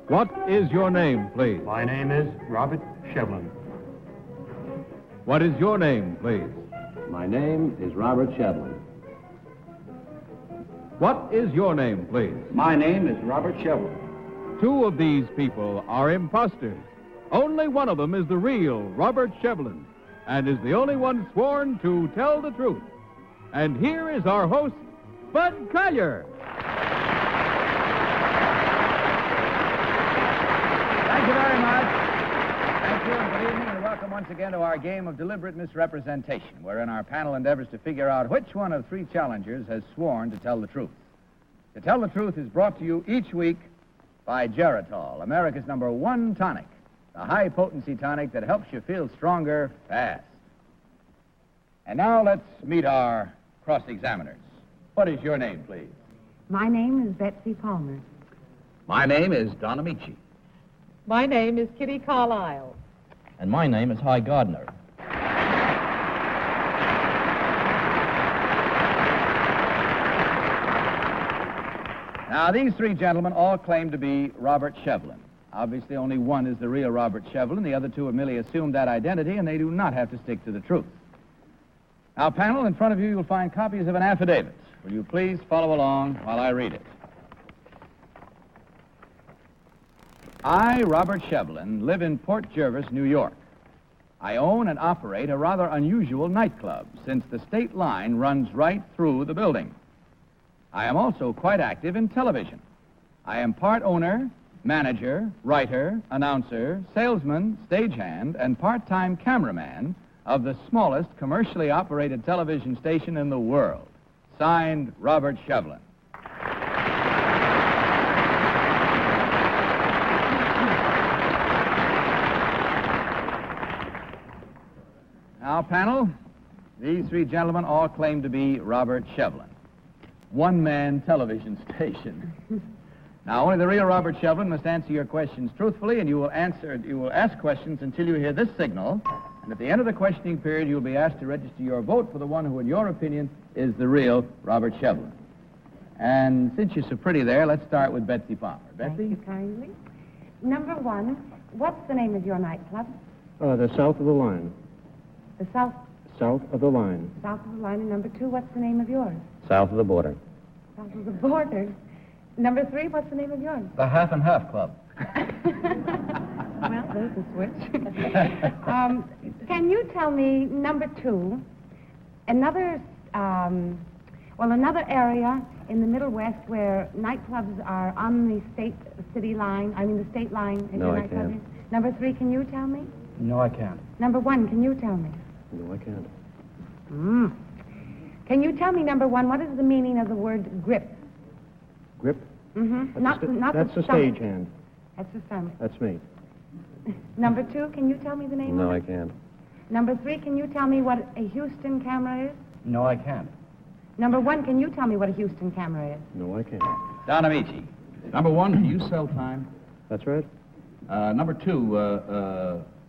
What is your name, please? My name is Robert Shevlin. What is your name, please? My name is Robert Shevlin. What is your name, please? My name is Robert Shevlin. Two of these people are imposters. Only one of them is the real Robert Shevlin, and is the only one sworn to tell the truth. And here is our host, Bud Collier. Thank you very much. Thank you, and good evening, and welcome once again to our game of deliberate misrepresentation, wherein our panel endeavors to figure out which one of three challengers has sworn to tell the truth. To Tell the Truth is brought to you each week by Geritol, America's #1 tonic, the high-potency tonic that helps you feel stronger fast. And now let's meet our cross-examiners. What is your name, please? My name is Betsy Palmer. My name is Don Amici. My name is Kitty Carlisle. And my name is Hy Gardner. Now, these three gentlemen all claim to be Robert Shevlin. Obviously, only one is the real Robert Shevlin. The other two have merely assumed that identity, and they do not have to stick to the truth. Now, panel, in front of you, you'll find copies of an affidavit. Will you please follow along while I read it? I, Robert Shevlin, live in Port Jervis, New York. I own and operate a rather unusual nightclub, since the state line runs right through the building. I am also quite active in television. I am part owner, manager, writer, announcer, salesman, stagehand, and part-time cameraman of the smallest commercially operated television station in the world. Signed, Robert Shevlin. Now, panel, these three gentlemen all claim to be Robert Shevlin. One-man television station. Now, only the real Robert Shevlin must answer your questions truthfully, and you will ask questions until you hear this signal. And at the end of the questioning period, you'll be asked to register your vote for the one who, in your opinion, is the real Robert Shevlin. And since you're so pretty there, let's start with Betsy Palmer. Betsy? Thank you kindly. Number one, what's the name of your nightclub? The South of the Line. The South South of the Line. of the Line. And number two, what's the name of yours? South of the border. South of the Border. Number three, what's the name of yours? The Half and Half Club. Well, there's a switch. Can you tell me, number two, another area in the Middle West where nightclubs are on the state line? I mean, the state line. Is No, your I nightclub can't. is? Number three, can you tell me? No, I can't. Number one, can you tell me? No, I can't. Can you tell me, number one, what is the meaning of the word grip? Grip? Mm-hmm. That's the stagehand. That's the stomach. That's me. Number two, can you tell me the name No, of I it? can't. Number three, can you tell me what a Houston camera is? No, I can't. Number one, can you tell me what a Houston camera is? No, I can't. Don Amici. Number one, do you sell time? That's right. Number two,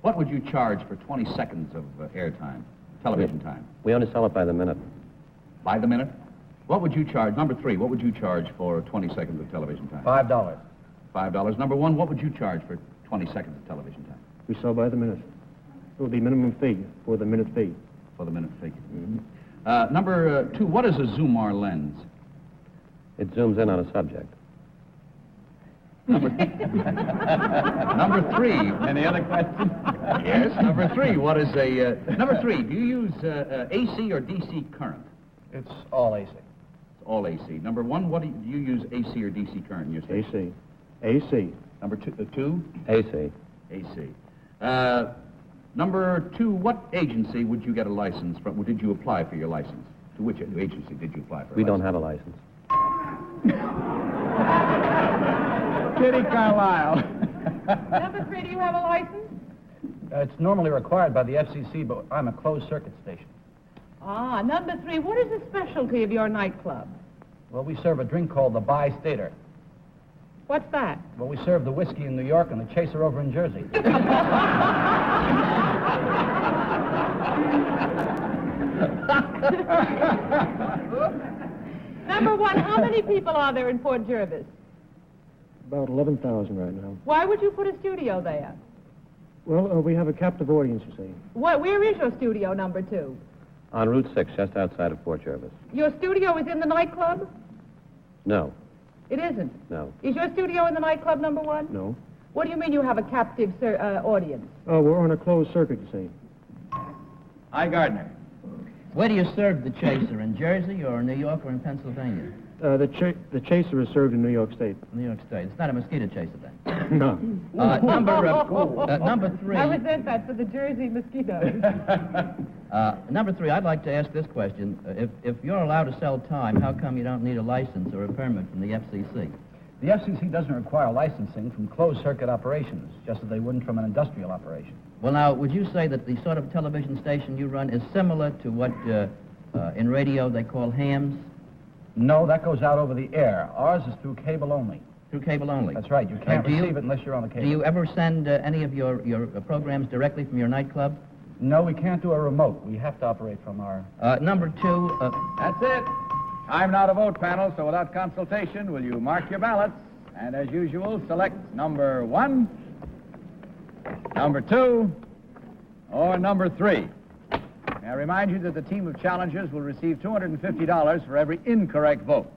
what would you charge for 20 seconds of airtime, television time? We only sell it by the minute. By the minute? What would you charge? Number three, what would you charge for 20 seconds of television time? $5. $5. Number one, what would you charge for 20 seconds of television time? We sell by the minute. It will be minimum fee for the minute fee. For the minute fee. Number two, what is a Zoomar lens? It zooms in on a subject. Number three. Any other questions? Yes. Number three, what is a... number three, do you use AC or DC current? It's all AC. It's all AC. Number one, what do you use AC or DC current in your station? AC. AC. Number two? AC. AC. Number two, what agency would you get a license from? Did you apply for your license? To which agency did you apply for a We don't license? have a license. Kitty Carlisle. Number three, do you have a license? It's normally required by the FCC, but I'm a closed-circuit station. Ah, number three, what is the specialty of your nightclub? Well, we serve a drink called the Bi-Stater. What's that? Well, we serve the whiskey in New York and the chaser over in Jersey. Number one, how many people are there in Port Jervis? About 11,000 right now. Why would you put a studio there? Well, we have a captive audience, you see. Where is your studio, number two? On Route 6, just outside of Port Jervis. Your studio is in the nightclub? No, It isn't. no. Is your studio in the nightclub, number one? No. What do you mean you have a captive audience? Oh, we're on a closed circuit, you see. Hi, Gardner. Where do you serve the Chaser, in Jersey or New York or in Pennsylvania? The Chaser is served in New York State. New York State. It's not a mosquito chaser, then. No. Number three. I resent that for the Jersey mosquitoes. Number three, I'd like to ask this question. If you're allowed to sell time, how come you don't need a license or a permit from the FCC? The FCC doesn't require licensing from closed-circuit operations, just as they wouldn't from an industrial operation. Well, now, would you say that the sort of television station you run is similar to what in radio they call hams? No, that goes out over the air. Ours is through cable only. Through cable only? That's right. You can't do you- receive it unless you're on the cable. Do you ever send any of your programs directly from your nightclub? No, we can't do a remote. We have to operate from our... Number two, That's it. Time now to vote, panel, so without consultation, will you mark your ballots? And as usual, select number 1, number 2, or number 3. May I remind you that the team of challengers will receive $250 for every incorrect vote.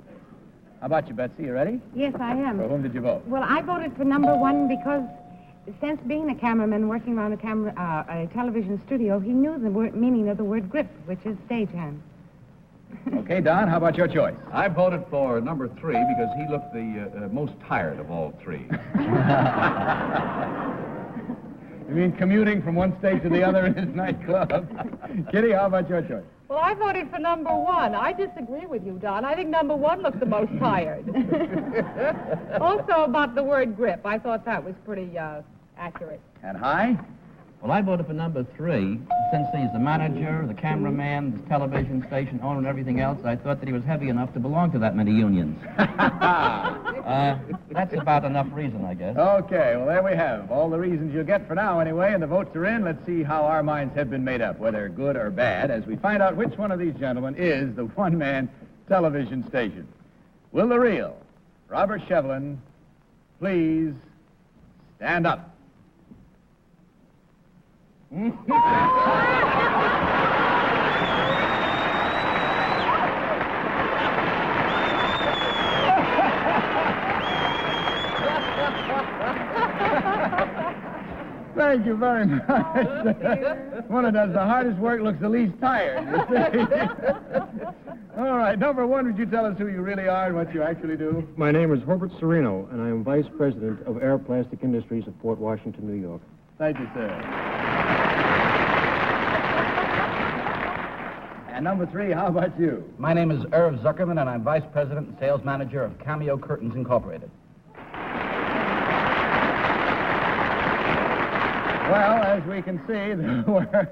How about you, Betsy? You ready? Yes, I am. For whom did you vote? Well, I voted for number 1 because since being a cameraman working around a television studio, he knew the meaning of the word grip, which is stagehand. Okay, Don, how about your choice? I voted for number 3 because he looked the most tired of all 3. You mean commuting from one state to the other in his nightclub? Kitty, how about your choice? Well, I voted for number 1. I disagree with you, Don. I think number 1 looked the most tired. Also about the word grip. I thought that was pretty accurate. And High? well, I voted for number 3. Since he's the manager, the cameraman, the television station owner, and everything else, I thought that he was heavy enough to belong to that many unions. That's about enough reason, I guess. Okay, well, there we have all the reasons you'll get for now, anyway, and the votes are in. Let's see how our minds have been made up, whether good or bad, as we find out which one of these gentlemen is the one-man television station. Will the real Robert Shevlin please stand up? Thank you very much. One who does the hardest work looks the least tired, you see. All right, number 1, would you tell us who you really are and what you actually do? My name is Herbert Sereno, and I am Vice President of Air Plastic Industries of Port Washington, New York. Thank you, sir. And number 3, how about you? My name is Irv Zuckerman, and I'm Vice President and Sales Manager of Cameo Curtains Incorporated. Well, as we can see, there were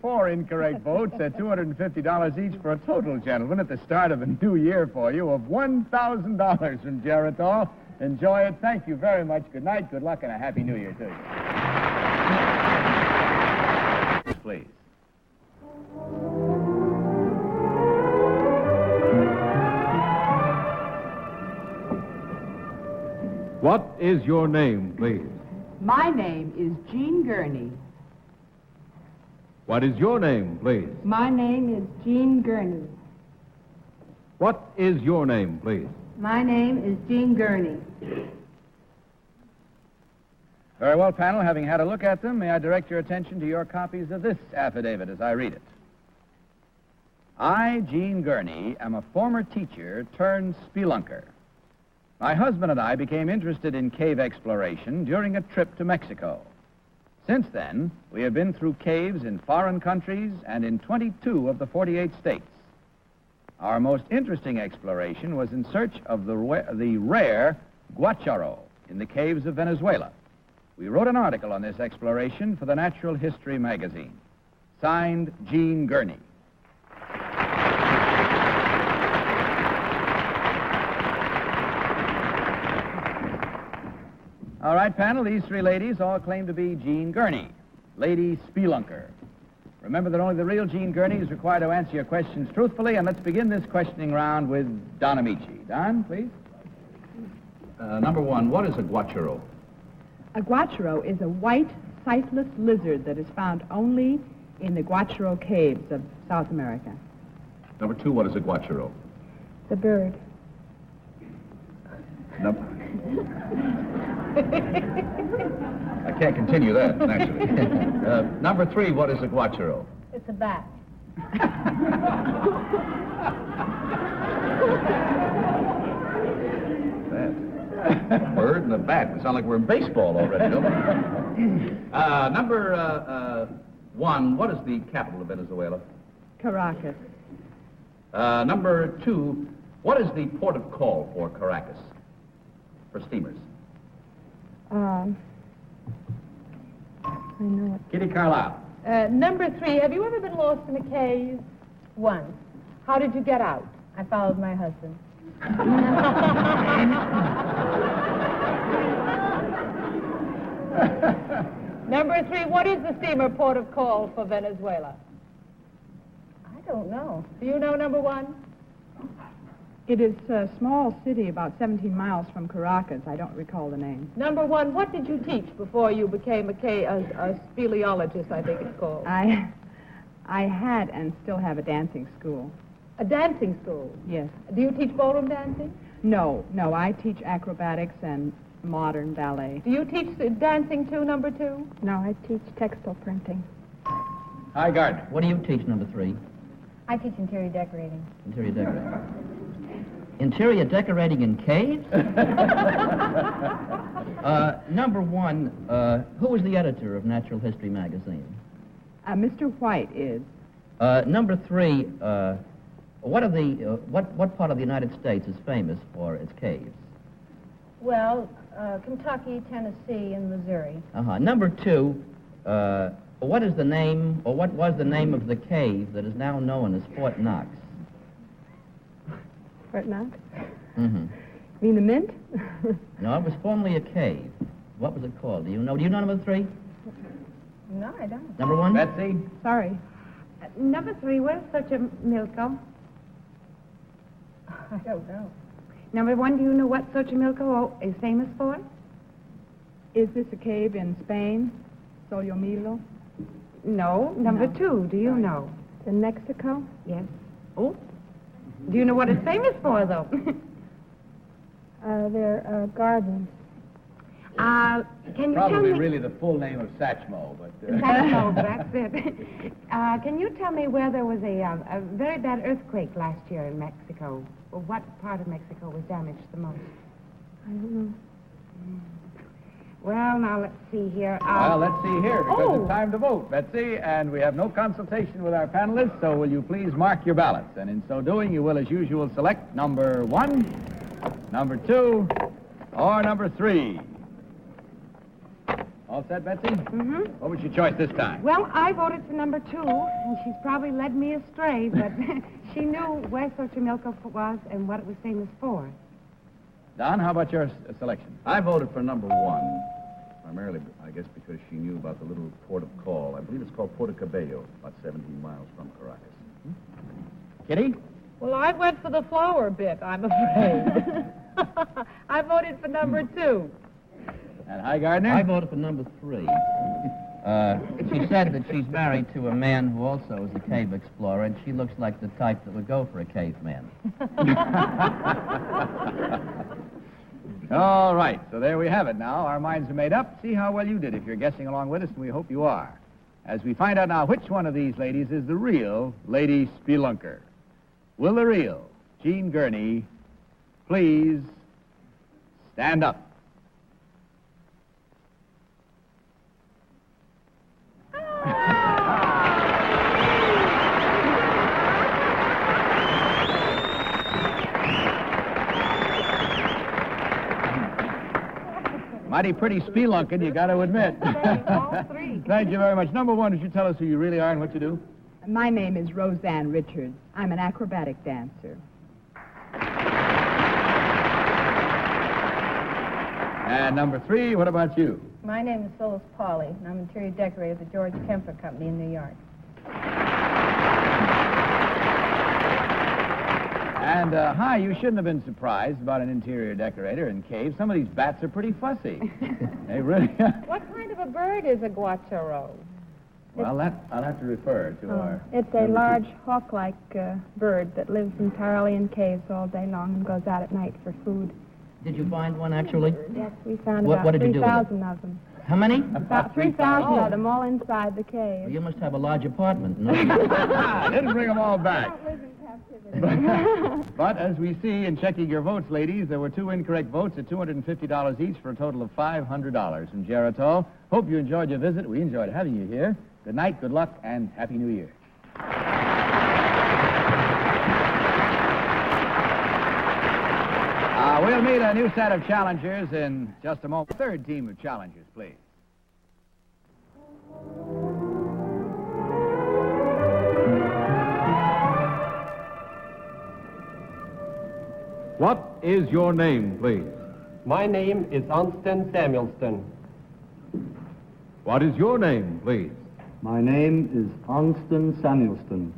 4 incorrect votes at $250 each for a total, gentlemen, at the start of a new year for you of $1,000 from Geritol. Enjoy it. Thank you very much. Good night, good luck, and a Happy New Year to you. Please. What is your name, please? My name is Jean Gurney. What is your name, please? My name is Jean Gurney. What is your name, please? My name is Jean Gurney. Very well, panel. Having had a look at them, may I direct your attention to your copies of this affidavit as I read it. I, Jean Gurney, am a former teacher turned spelunker. My husband and I became interested in cave exploration during a trip to Mexico. Since then, we have been through caves in foreign countries and in 22 of the 48 states. Our most interesting exploration was in search of the rare guacharo in the caves of Venezuela. We wrote an article on this exploration for the Natural History magazine. Signed, Jean Gurney. All right, panel, these 3 ladies all claim to be Jean Gurney, Lady Spelunker. Remember that only the real Gene Gurney is required to answer your questions truthfully, and let's begin this questioning round with Don Amici. Don, please. Number one, what is a guacharo? A guacharo is a white, sightless lizard that is found only in the Guacharo caves of South America. Number two, what is a guacharo? The bird. I can't continue that, naturally. Number three, what is a guacharo? It's a bat. That. Bird and a bat. We sound like we're in baseball already, don't we? Number one, what is the capital of Venezuela? Caracas. Number two, what is the port of call for Caracas? For steamers. I know it. Kitty Carlisle. Number three, have you ever been lost in a cave? Once. How did you get out? I followed my husband. Number three, what is the steamer port of call for Venezuela? I don't know. Do you know number one? It is a small city about 17 miles from Caracas. I don't recall the name. Number one, what did you teach before you became a speleologist, I think it's called? I had and still have a dancing school. A dancing school? Yes. Do you teach ballroom dancing? No, I teach acrobatics and modern ballet. Do you teach dancing too, number two? No, I teach textile printing. Hi, Gardner. What do you teach, number three? I teach interior decorating. Interior decorating. Interior decorating in caves? Number one, who is the editor of Natural History magazine? Mr. White is. Number three, what part of the United States is famous for its caves? Well, Kentucky, Tennessee, and Missouri. Number two, what is the name, or what was the name of the cave that is now known as Fort Knox? Fort Knox? Mm-hmm. You mean the Mint? No, it was formerly a cave. What was it called? Do you know? Do you know number three? No, I don't. Number one? Betsy? Sorry. Number three, what is Xochimilco? I don't know. Number one, do you know what Xochimilco is famous for? Is this a cave in Spain? Soyomilo? No. Number No. two, do you know? In Mexico? Yes. Oh. Do you know what it's famous for, though? They're gardens. Can you tell Probably me... really the full name of Satchmo, but... That's it. Can you tell me where there was a very bad earthquake last year in Mexico? Or what part of Mexico was damaged the most? I don't know. Well, now, let's see here. Well, let's see here, because Oh. it's time to vote, Betsy, and we have no consultation with our panelists, so will you please mark your ballots? And in so doing, you will, as usual, select number one, number two, or number three. All set, Betsy? Mm-hmm. What was your choice this time? Well, I voted for number two, and she's probably led me astray, but she knew where Xochimilco was and what it was famous for. Don, how about your selection? I voted for number one, primarily, I guess, because she knew about the little port of call. I believe it's called Puerto Cabello, about 17 miles from Caracas. Kitty? Well, I went for the flower bit, I'm afraid. I voted for number two. And hi, Gardner? I voted for number three. She said that she's married to a man who also is a cave explorer, and she looks like the type that would go for a caveman. All right, so there we have it now. Our minds are made up. See how well you did if you're guessing along with us, and we hope you are. As we find out now which one of these ladies is the real Lady Spelunker. Will the real Gene Gurney please stand up? Mighty pretty spelunking, you got to admit. All three. Thank you very much. Number one, would you tell us who you really are and what you do? My name is Roseanne Richards. I'm an acrobatic dancer. And number three, what about you? My name is Phyllis Pauley, and I'm interior decorator at the George Kemper Company in New York. And, hi, you shouldn't have been surprised about an interior decorator in caves. Some of these bats are pretty fussy. They really are. What kind of a bird is a guacharo? Well, I'll have to refer to our... It's a large hawk-like bird that lives entirely in caves all day long and goes out at night for food. Did you find one, actually? Yes, we found What about did you do with it? 3,000 of them. How many? About 3,000 of them, all inside the cave. Well, you must have a large apartment. No? I didn't bring them all back. Don't live in captivity. But as we see in checking your votes, ladies, there were 2 incorrect votes at $250 each for a total of $500 from Geritol. Hope you enjoyed your visit. We enjoyed having you here. Good night, good luck, and Happy New Year. We'll meet a new set of challengers in just a moment. Third team of challengers, please. What is your name, please? My name is Anston Samuelsson. What is your name, please? My name is Anston Samuelsson.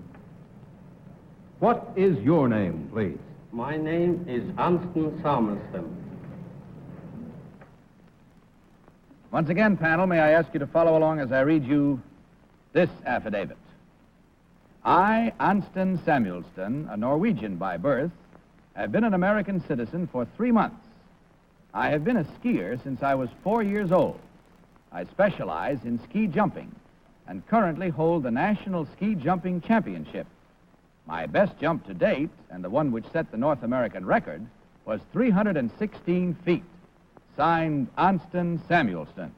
What is your name, please? My name is Anston Samuelsson. Once again, panel, may I ask you to follow along as I read you this affidavit. I, Anston Samuelsson, a Norwegian by birth, have been an American citizen for 3 months. I have been a skier since I was 4 years old. I specialize in ski jumping and currently hold the National Ski Jumping Championship. My best jump to date, and the one which set the North American record, was 316 feet. Signed, Anston Samuelsson.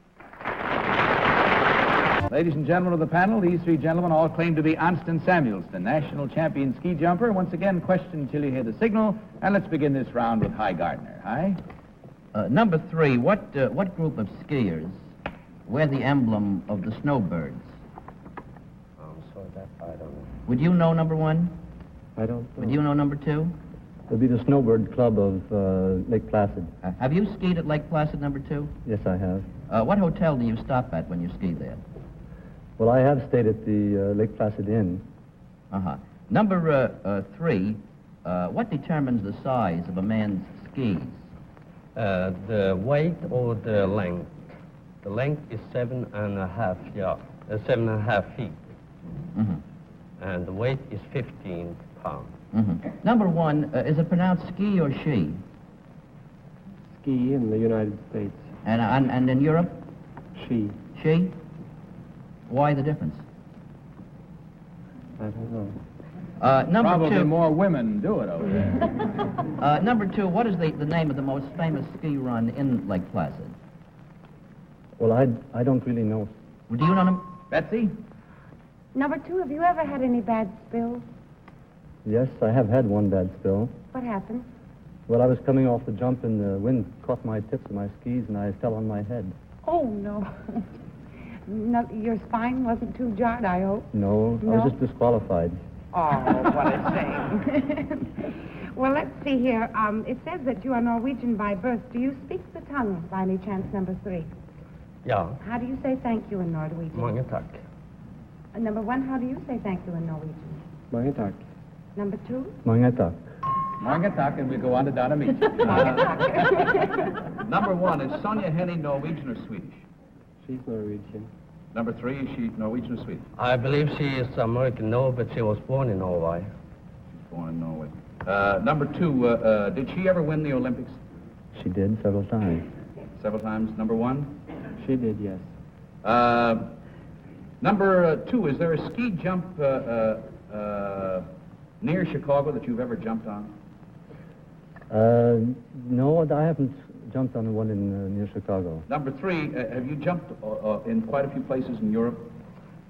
Ladies and gentlemen of the panel, these 3 gentlemen all claim to be Anston Samuelsson, national champion ski jumper. Once again, question until you hear the signal, and let's begin this round with Hi Gardner. Hi. Number 3, what group of skiers wear the emblem of the snowbirds? I'm sorry, that I don't know. Would you know number 1? I don't know. Would you know number 2? It'll be the Snowbird Club of Lake Placid. Have you skied at Lake Placid, number 2? Yes, I have. What hotel do you stop at when you ski there? Well, I have stayed at the Lake Placid Inn. Uh-huh. Number 3, what determines the size of a man's skis? The weight or the length? The length is 7.5 feet. Mm-hmm. And the weight is 15 pounds. Mm-hmm. Number 1, is it pronounced ski or she? Ski in the United States. And in Europe? She. She? Why the difference? I don't know. Number Probably 2. more women do it over there. Number 2, what is the name of the most famous ski run in Lake Placid? Well, I don't really know. Well, do you know them? Betsy? Number 2, have you ever had any bad spills? Yes, I have had one bad spill. What happened? Well, I was coming off the jump and the wind caught my tips of my skis and I fell on my head. Oh, no. No, your spine wasn't too jarred, I hope? No, I was just disqualified. Oh, what a shame. Well, let's see here. It says that you are Norwegian by birth. Do you speak the tongue by any chance, number 3? Yeah. How do you say thank you in Norwegian? Mange takk. Number 1, how do you say thank you in Norwegian? Mange takk. Number 2? Mange takk. Mange takk, and we go on to Donna Meach. Number 1, is Sonja Henning Norwegian or Swedish? She's Norwegian. Number 3, is she Norwegian or Swedish? I believe she is American, no, but she was born in Norway. She's born in Norway. Number 2, did she ever win the Olympics? She did several times. Several times. Number 1? She did, yes. Number 2, is there a ski jump near Chicago that you've ever jumped on? No, I haven't jumped on one near Chicago. Number 3, have you jumped in quite a few places in Europe?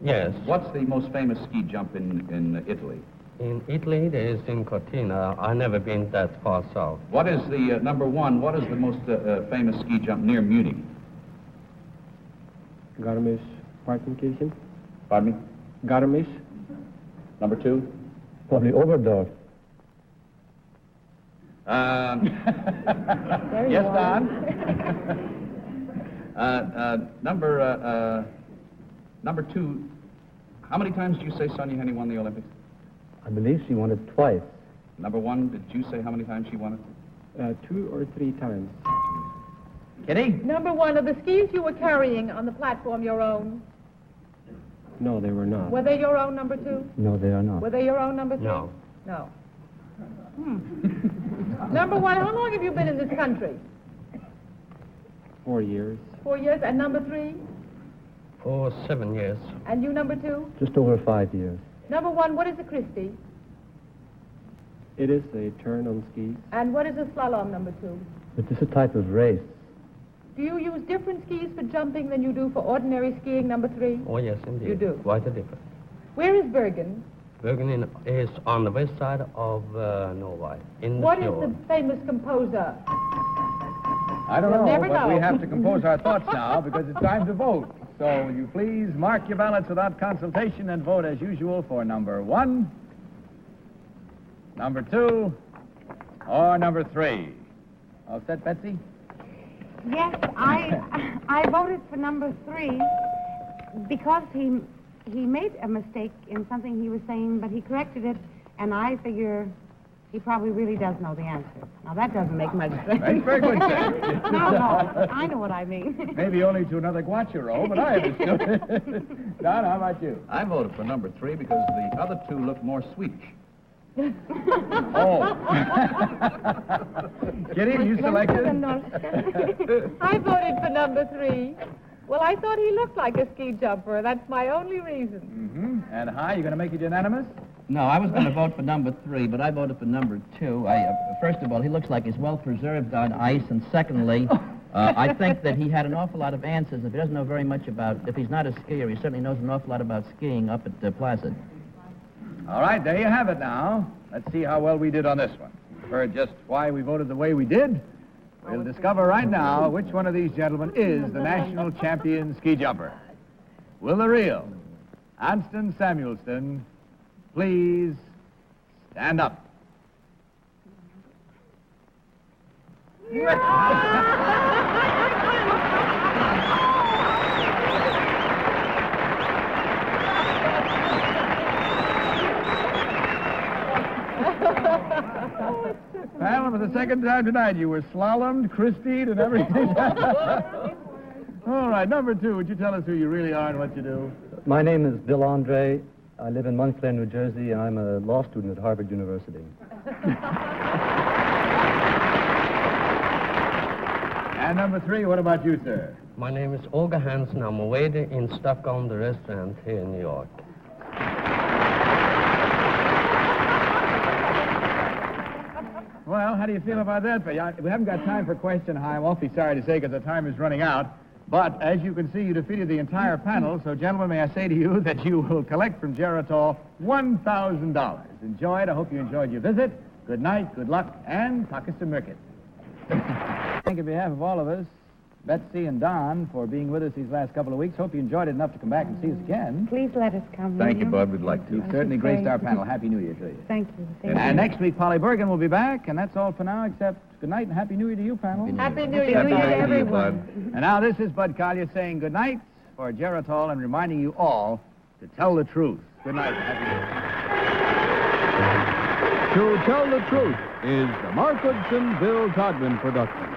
Yes. What's the most famous ski jump in Italy? In Italy, there is in Cortina. I've never been that far south. What is the, number 1, what is the most famous ski jump near Munich? Garmisch-Partenkirchen. Pardon me? Garmisch. Number 2? Probably Oberdorf. Yes, Don? Number 2, how many times did you say Sonja Henning won the Olympics? I believe she won it twice. Number one, did you say how many times she won it? 2 or 3 times. Kitty? Number one, are the skis you were carrying on the platform your own? No, they were not. Were they your own, number two? No, they are not. Were they your own, number three? No. No. Number one, how long have you been in this country? 4 years. 4 years. And number three? For 7 years. And you, number two? Just over 5 years. Number one, what is a Christie? It is a turn on skis. And what is a slalom, number two? It is a type of race. Do you use different skis for jumping than you do for ordinary skiing, number three? Oh, yes, indeed. You do? Quite a difference. Where is Bergen? Bergen is on the west side of Norway, in the What is fjord. the famous composer? I don't You'll know, never but know. we have to compose our thoughts now because it's time to vote. So will you please mark your ballots without consultation and vote as usual for number one, number two, or number three. All set, Betsy? Yes, I voted for number three because he made a mistake in something he was saying, but he corrected it, and I figure he probably really does know the answer. Now, that doesn't make much sense. That's very good, sir. No, I know what I mean. Maybe only to another Guacharo, but I understood it. Don, how about you? I voted for number three because the other two look more Swedish. Oh. Kitty, you selected? I voted for number three. Well, I thought he looked like a ski jumper. That's my only reason. Mm-hmm. And Hi, you going to make it unanimous? No, I was going to vote for number three, but I voted for number two. First of all, he looks like he's well preserved on ice, and secondly, I think that he had an awful lot of answers. If he doesn't know very much about, if he's not a skier, he certainly knows an awful lot about skiing up at Placid. All right, there you have it now. Let's see how well we did on this one. You've heard just why we voted the way we did. We'll discover right now which one of these gentlemen is the national champion ski jumper. Will the real Anston Samuelsson please stand up? Well, for the second time tonight, you were slalomed, Christied, and everything. All right, number two, would you tell us who you really are and what you do? My name is Bill Andre. I live in Montclair, New Jersey, and I'm a law student at Harvard University. And number three, what about you, sir? My name is Olga Hansen. I'm a waiter in Stockholm, the restaurant here in New York. Well, how do you feel about that? We haven't got time for question, Hi. I'm awfully sorry to say because the time is running out. But as you can see, you defeated the entire panel. So, gentlemen, may I say to you that you will collect from Geritol $1,000. Enjoy it. I hope you enjoyed your visit. Good night, good luck, and Takas to Mirkit. Thank you on behalf of all of us, Betsy and Don, for being with us these last couple of weeks. Hope you enjoyed it enough to come back and see us again. Please let us come. Thank will you, Bud. We'd like to. You've certainly graced our panel. Happy New Year to you. Thank you. Thank And you. next week, Polly Bergen will be back, and that's all for now, except good night and Happy New Year to you, panel. Happy New Year, Happy New Year to everyone. And now this is Bud Collier saying good night for Geritol and reminding you all to tell the truth. Good night. Happy New Year. To Tell the Truth is the Mark Goodson, Bill Todman production.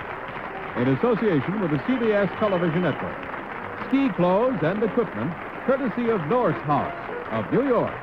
In association with the CBS Television Network. Ski clothes and equipment courtesy of Norse House of New York.